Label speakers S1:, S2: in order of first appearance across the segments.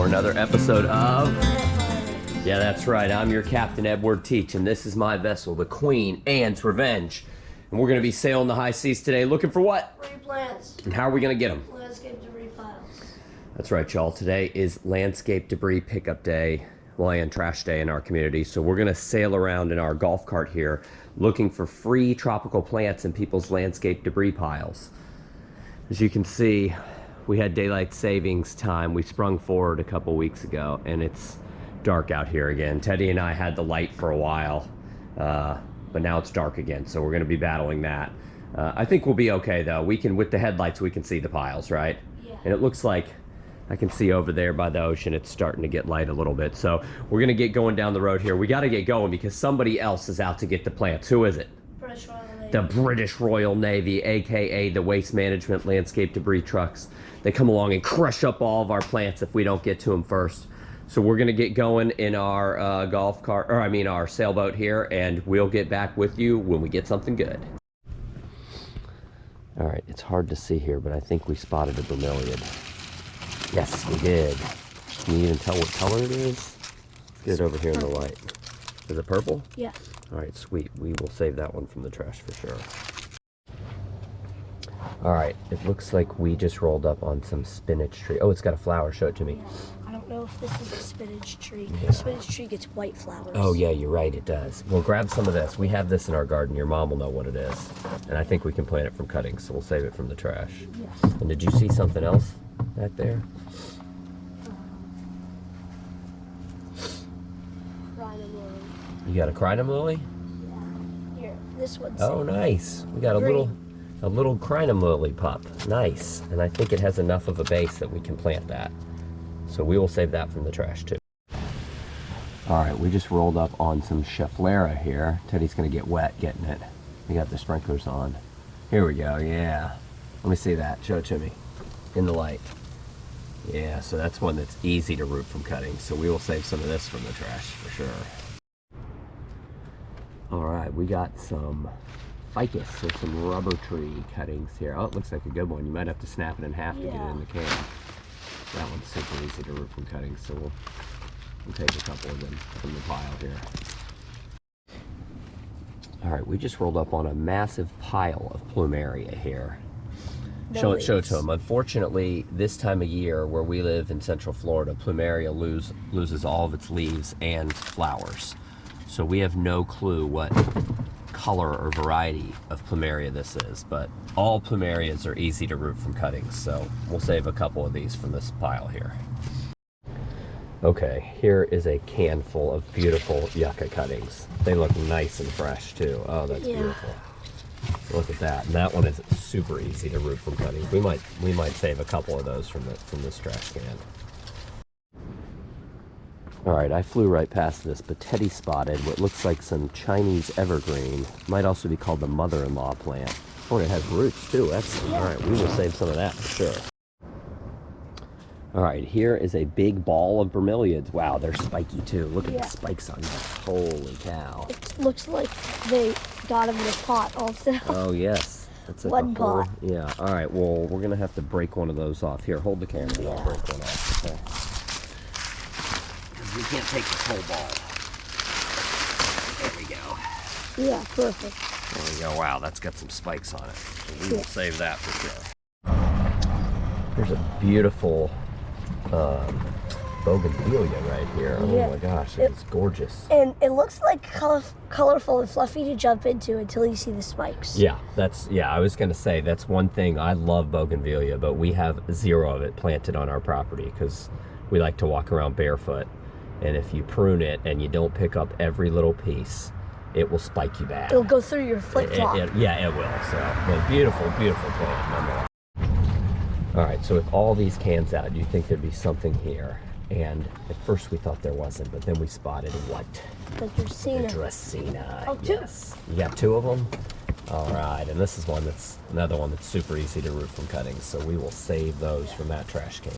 S1: another episode of... Yeah, that's right. I'm your Captain Edward Teach, and this is my vessel, the Queen Anne's Revenge. And we're going to be sailing the high seas today looking for what?
S2: Replants.
S1: And how are we going to get them?
S2: Landscape debris piles.
S1: That's right, y'all. Today is landscape debris pickup day, well, and trash day in our community. So we're going to sail around in our golf cart here looking for free tropical plants in people's landscape debris piles. As you can see, we had daylight savings time. We sprung forward a couple weeks ago, and it's dark out here again. Teddy and I had the light for a while, but now it's dark again, so we're going to be battling that. I think we'll be okay, though. We can, with the headlights, we can see the piles, right?
S2: Yeah.
S1: And it looks like I can see over there by the ocean, it's starting to get light a little bit. So we're going to get going down the road here. We got to get going because somebody else is out to get the plants. Who is it?
S2: British Royal Navy.
S1: The British Royal Navy, aka the Waste Management Landscape Debris Trucks. They come along and crush up all of our plants if we don't get to them first. So we're gonna get going in our golf cart, or I mean our sailboat here, and we'll get back with you when we get something good. All right, it's hard to see here, but I think we spotted a bromeliad. Yes, we did. Can you even tell what color it is? Let's get it over here in the light. Is it purple?
S2: Yeah.
S1: All right, sweet. We will save that one from the trash for sure. All right, it looks like we just rolled up on some spinach tree. Oh, it's got a flower. Show it to me.
S2: Yeah. I don't know if this is a spinach tree.
S1: Yeah.
S2: The spinach tree gets white flowers.
S1: Oh, yeah, you're right. It does. We'll grab some of this. We have this in our garden. Your mom will know what it is. And I think we can plant it from cuttings, so we'll save it from the trash.
S2: Yes.
S1: And did you see something else back there?
S2: Crinum lily.
S1: You got a crinum lily?
S2: Yeah. Here, this one's.
S1: Oh, nice. We got a little crinum lily pup. Nice. And I think it has enough of a base that we can plant that. So we will save that from the trash too. All right, we just rolled up on some Schefflera here. Teddy's gonna get wet getting it. We got the sprinklers on. Here we go, yeah. Let me see that, show it to me. In the light. Yeah, so that's one that's easy to root from cutting. So we will save some of this from the trash for sure. All right, we got some ficus, or some rubber tree cuttings here. Oh, it looks like a good one. You might have to snap it in half to get it in the can. That one's super easy to root from cuttings, so we'll take a couple of them from the pile here. All right, we just rolled up on a massive pile of plumeria here. Show it to them. Unfortunately, this time of year where we live in Central Florida, plumeria loses all of its leaves and flowers. So we have no clue what color or variety of plumeria this is, but all plumerias are easy to root from cuttings, so we'll save a couple of these from this pile here. Okay, here is a can full of beautiful yucca cuttings. They look nice and fresh too. Oh, that's beautiful. Look at that. And that one is super easy to root from cuttings. We might save a couple of those from this trash can. All right, I flew right past this, but Teddy spotted what looks like some Chinese evergreen. Might also be called the mother-in-law plant. Oh, and it has roots too. Excellent. All right, we will save some of that for sure. All right, here is a big ball of bromeliads. Wow, they're spiky too. Look at the spikes on that. Holy cow.
S2: It looks like they got them in a pot also.
S1: Oh, yes. That's like
S2: one pot.
S1: Yeah, all right, well, we're going to have to break one of those off. Here, hold the camera and I'll break one off. Okay. We can't take this whole ball. There we go.
S2: Yeah, perfect.
S1: There we go. Wow, that's got some spikes on it. So we will save that for sure. There's a beautiful bougainvillea right here. Oh my gosh, it's gorgeous.
S2: And it looks like colorful and fluffy to jump into until you see the spikes.
S1: Yeah, I was going to say, that's one thing. I love bougainvillea, but we have zero of it planted on our property because we like to walk around barefoot. And if you prune it and you don't pick up every little piece, it will spike you bad.
S2: It'll go through your flip-flop.
S1: Yeah, it will. So, but beautiful, beautiful plant, nonetheless. All right, so with all these cans out, you'd think there'd be something here. And at first we thought there wasn't, but then we spotted what?
S2: The Dracaena.
S1: The Dracaena.
S2: Oh, two.
S1: Yes. You got two of them? All right, and this is another one that's super easy to root from cuttings, so we will save those from that trash can.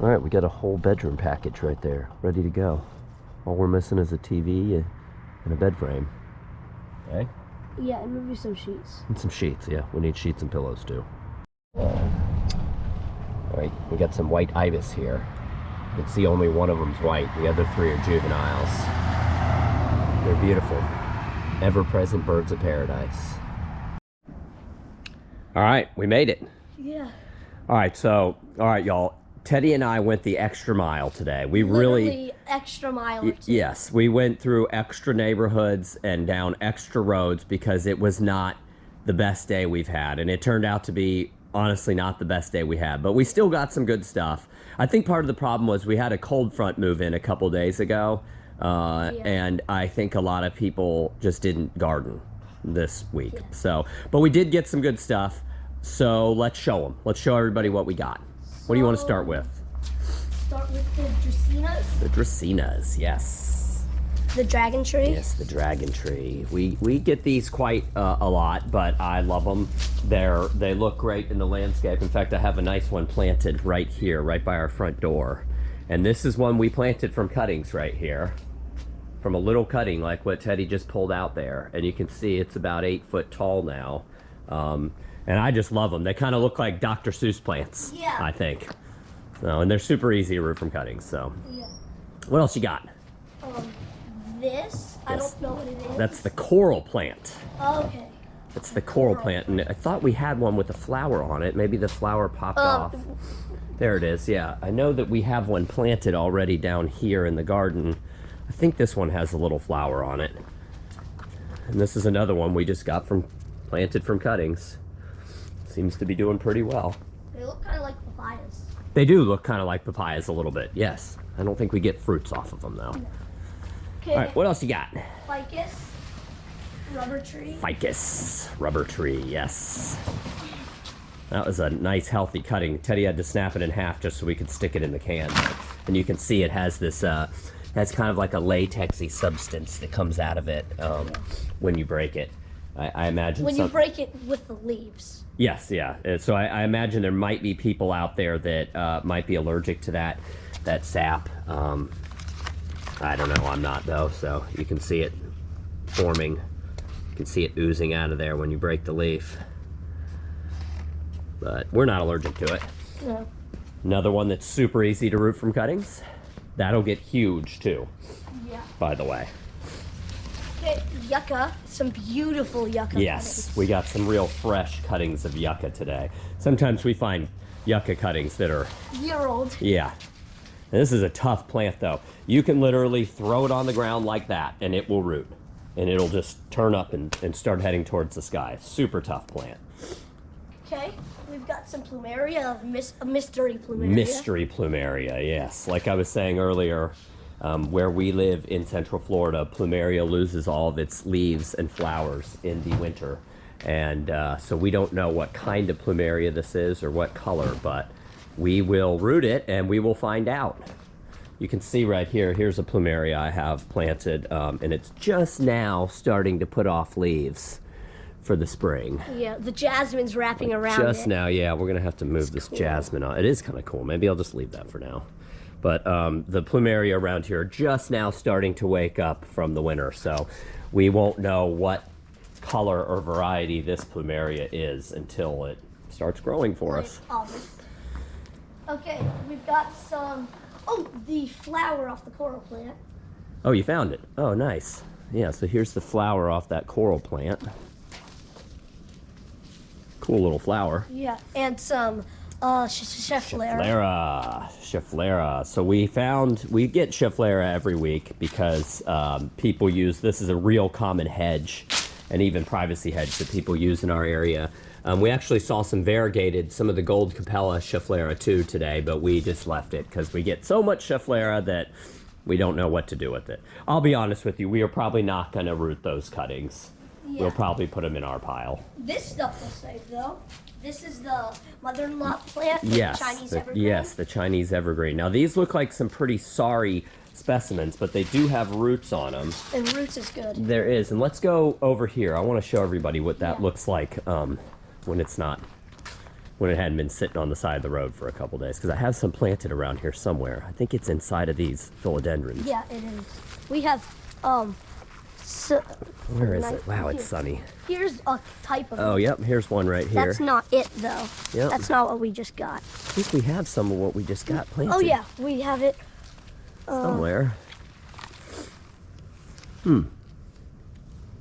S1: All right, we got a whole bedroom package right there, ready to go. All we're missing is a TV and a bed frame. Okay?
S2: Yeah, and maybe some sheets.
S1: And some sheets, yeah. We need sheets and pillows too. Right, we got some white ibis here. You can see only one of them's white. The other 3 are juveniles. They're beautiful. Ever-present birds of paradise. All right, we made it.
S2: Yeah.
S1: All right, y'all. Teddy and I went the extra mile today. We
S2: Literally
S1: really
S2: extra mile or 2.
S1: Yes, we went through extra neighborhoods and down extra roads because it was not the best day we've had. And it turned out to be, honestly, not the best day we had. But we still got some good stuff. I think part of the problem was we had a cold front move in a couple days ago. And I think a lot of people just didn't garden this week.
S2: Yeah.
S1: So, but we did get some good stuff. So let's show them. Let's show everybody what we got. What do you want to start with?
S2: Start with the Dracaenas.
S1: The Dracaenas, yes.
S2: The dragon tree.
S1: Yes, the dragon tree. We get these quite a lot, but I love them. They look great in the landscape. In fact, I have a nice one planted right here, right by our front door. And this is one we planted from cuttings right here. From a little cutting like what Teddy just pulled out there. And you can see it's about 8 foot tall now. And I just love them. They kind of look like Dr. Seuss plants,
S2: Yeah.
S1: I think. So, and they're super easy to root from cuttings, so.
S2: Yeah.
S1: What else you got?
S2: This, I don't know what it is.
S1: That's the coral plant.
S2: Okay.
S1: It's the coral plant, and I thought we had one with a flower on it. Maybe the flower popped off. There it is, yeah. I know that we have one planted already down here in the garden. I think this one has a little flower on it. And this is another one we just got planted from cuttings. Seems to be doing pretty well.
S2: They look kind of like papayas.
S1: They do look kind of like papayas a little bit, yes. I don't think we get fruits off of them, though.
S2: No. Okay.
S1: All right, what else you got?
S2: Ficus, rubber tree.
S1: Ficus, rubber tree, yes. That was a nice, healthy cutting. Teddy had to snap it in half just so we could stick it in the can. And you can see it has this, has kind of like a latexy substance that comes out of it when you break it. I imagine
S2: when you break it with the leaves.
S1: Yes, yeah. So I imagine there might be people out there that might be allergic to that sap. I don't know, I'm not though, so you can see it forming. You can see it oozing out of there when you break the leaf. But we're not allergic to it.
S2: No.
S1: Another one that's super easy to root from cuttings. That'll get huge too,
S2: Yeah.
S1: by the way.
S2: Okay, yucca. Some beautiful yucca.
S1: Yes,
S2: cuttings.
S1: we got some real fresh cuttings of yucca today. Sometimes we find yucca cuttings that are
S2: Year-old.
S1: yeah. And this is a tough plant though. You can literally throw it on the ground like that and it will root. And it'll just turn up and start heading towards the sky. Super tough plant.
S2: Okay, we've got some plumeria, a mystery plumeria.
S1: Mystery plumeria, yes. Like I was saying earlier, where we live in Central Florida, plumeria loses all of its leaves and flowers in the winter. And so we don't know what kind of plumeria this is or what color, but we will root it and we will find out. You can see right here, here's a plumeria I have planted, and it's just now starting to put off leaves for the spring.
S2: Yeah, the jasmine's wrapping around
S1: Just
S2: it.
S1: now, yeah, we're gonna have to move this jasmine on. It is kind of cool. Maybe I'll just leave that for now. But the plumeria around here are just now starting to wake up from the winter, so we won't know what color or variety this plumeria is until it starts growing for us.
S2: August. Okay, we've got some, the flower off the coral plant.
S1: Oh, you found it. Oh, nice. Yeah, so here's the flower off that coral plant. Cool little flower.
S2: Yeah, and some Schefflera.
S1: Schefflera. So we get Schefflera every week because people use, this is a real common hedge and even privacy hedge that people use in our area. We actually saw some variegated, some of the gold capella Schefflera too today, but we just left it because we get so much Schefflera that we don't know what to do with it. I'll be honest with you, we are probably not gonna root those cuttings.
S2: Yeah.
S1: We'll probably put them in our pile.
S2: This stuff will save though. This is the mother-in-law plant.
S1: Yes,
S2: The Chinese evergreen.
S1: yes, the Chinese evergreen. Now these look like some pretty sorry specimens, but they do have roots on them.
S2: And roots is good.
S1: There is, and let's go over here. I want to show everybody what that looks like when it hadn't been sitting on the side of the road for a couple days. Because I have some planted around here somewhere. I think it's inside of these philodendrons.
S2: Yeah, it is. We have So,
S1: Where is it? Wow, it's sunny.
S2: here's a type of.
S1: Oh, yep, here's one right here.
S2: That's not it though.
S1: Yep.
S2: That's not what we just got.
S1: I think we have some of what we just got planted.
S2: Oh yeah, we have it.
S1: Somewhere.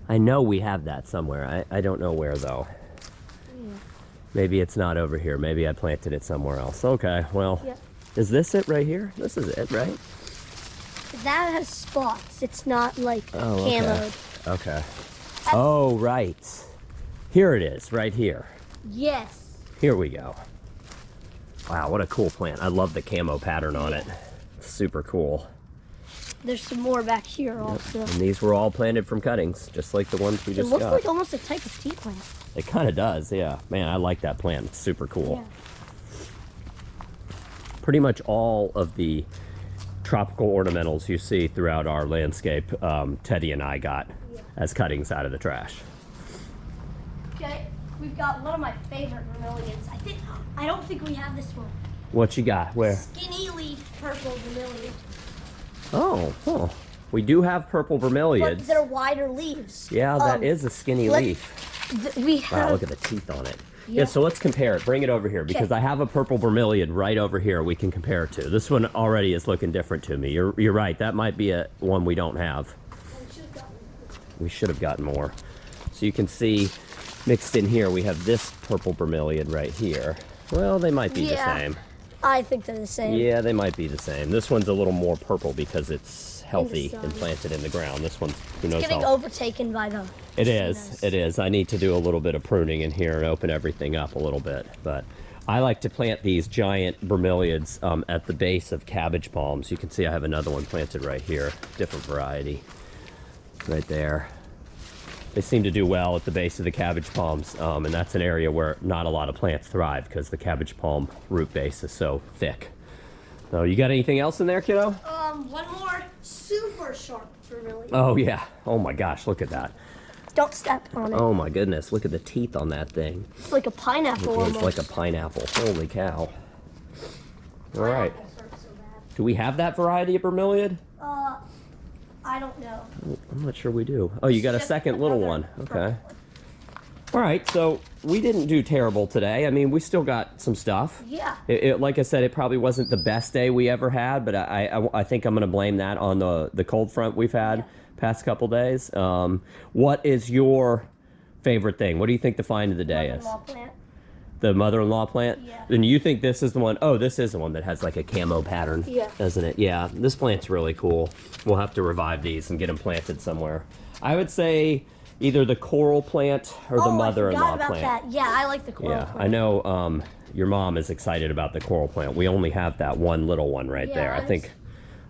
S1: I know we have that somewhere. I don't know where though.
S2: Yeah.
S1: Maybe it's not over here. Maybe I planted it somewhere else. Okay, well,
S2: Yep.
S1: is this it right here? This is it, right?
S2: That has spots. It's not like
S1: Oh, okay.
S2: camoed.
S1: Okay. Oh, right. Here it is, right here.
S2: Yes.
S1: Here we go. Wow, what a cool plant. I love the camo pattern on it. It's super cool.
S2: There's some more back here also.
S1: And these were all planted from cuttings, just like the ones we
S2: It
S1: just
S2: looks
S1: got.
S2: like almost a type of tea plant.
S1: It kind of does, yeah. Man, I like that plant. It's super cool.
S2: Yeah.
S1: Pretty much all of the tropical ornamentals you see throughout our landscape, Teddy and I got as cuttings out of the trash.
S2: Okay, we've got one of my favorite vermilions. I don't think we have this one.
S1: What you got? Where?
S2: Skinny leaf purple vermilion.
S1: Oh, huh. We do have purple vermilions.
S2: But they're wider leaves.
S1: Yeah, that is a skinny
S2: let-
S1: leaf.
S2: We have.
S1: Wow, look at the teeth on it.
S2: Yeah.
S1: Yeah, so let's compare it. Bring it over here because I have a purple vermilion right over here we can compare it to. This one already is looking different to me. You're right. That might be a one we don't have. We should have gotten more. So you can see mixed in here we have this purple vermilion right here. Well, they might be the same.
S2: I think they're the same.
S1: Yeah, they might be the same. This one's a little more purple because it's healthy
S2: sun.
S1: and planted in the ground. This one's, who knows
S2: Getting
S1: how.
S2: overtaken by the.
S1: It is. It is. I need to do a little bit of pruning in here and open everything up a little bit. But I like to plant these giant bromeliads at the base of cabbage palms. You can see I have another one planted right here, different variety, right there. They seem to do well at the base of the cabbage palms, and that's an area where not a lot of plants thrive because the cabbage palm root base is so thick. So you got anything else in there, kiddo?
S2: One more super sharp vermilion.
S1: Oh yeah. Oh my gosh, look at that.
S2: Don't step on it.
S1: Oh my goodness, look at the teeth on that thing.
S2: It's like a pineapple
S1: It's
S2: almost.
S1: like a pineapple. Holy cow. All right.
S2: Pineapples hurt so bad.
S1: Do we have that variety of bromeliad?
S2: I don't know.
S1: I'm not sure we do. Oh, you got a
S2: Just
S1: second little
S2: another
S1: one. Okay.
S2: purple one.
S1: All right, so we didn't do terrible today. I mean, we still got some stuff.
S2: Yeah.
S1: Like I said, it probably wasn't the best day we ever had, but I think I'm going to blame that on the cold front we've had past couple days. What is your favorite thing? What do you think the find of the day is?
S2: Mother-in-law plant.
S1: The mother-in-law plant?
S2: Yeah.
S1: And you think this is the one? Oh, this is the one that has like a camo pattern,
S2: Yeah.
S1: doesn't it? Yeah, this plant's really cool. We'll have to revive these and get them planted somewhere. I would say either the coral plant or the mother-in-law
S2: I forgot about
S1: plant.
S2: that. Yeah, I like the coral
S1: Yeah,
S2: plant.
S1: I know your mom is excited about the coral plant. We only have that one little one right
S2: Yeah,
S1: there. I think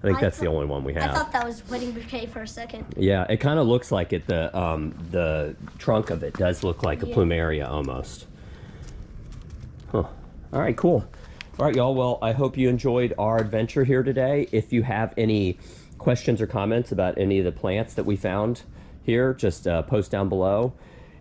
S1: that's the only one we
S2: I
S1: have.
S2: thought that was wedding bouquet for a second.
S1: Yeah, it kind of looks like it. The trunk of it does look like a plumeria almost. Huh. All right, cool. All right, y'all. Well, I hope you enjoyed our adventure here today. If you have any questions or comments about any of the plants that we found here, just post down below.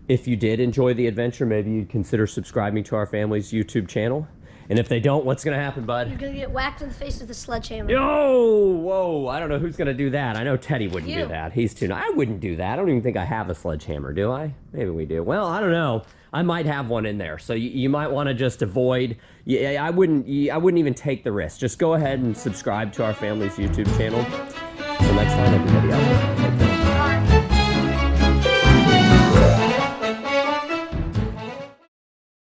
S1: If you did enjoy the adventure, maybe you'd consider subscribing to our family's YouTube channel. And if they don't, what's going to happen, bud?
S2: You're gonna get whacked in the face with a sledgehammer.
S1: Yo! Whoa! I don't know who's going to do that. I know Teddy wouldn't
S2: You.
S1: do that. He's too... I wouldn't do that. I don't even think I have a sledgehammer, do I? Maybe we do. Well, I don't know. I might have one in there. So you might want to just avoid... Yeah, I wouldn't even take the risk. Just go ahead and subscribe to our family's YouTube channel. Until next time, everybody else. Take care.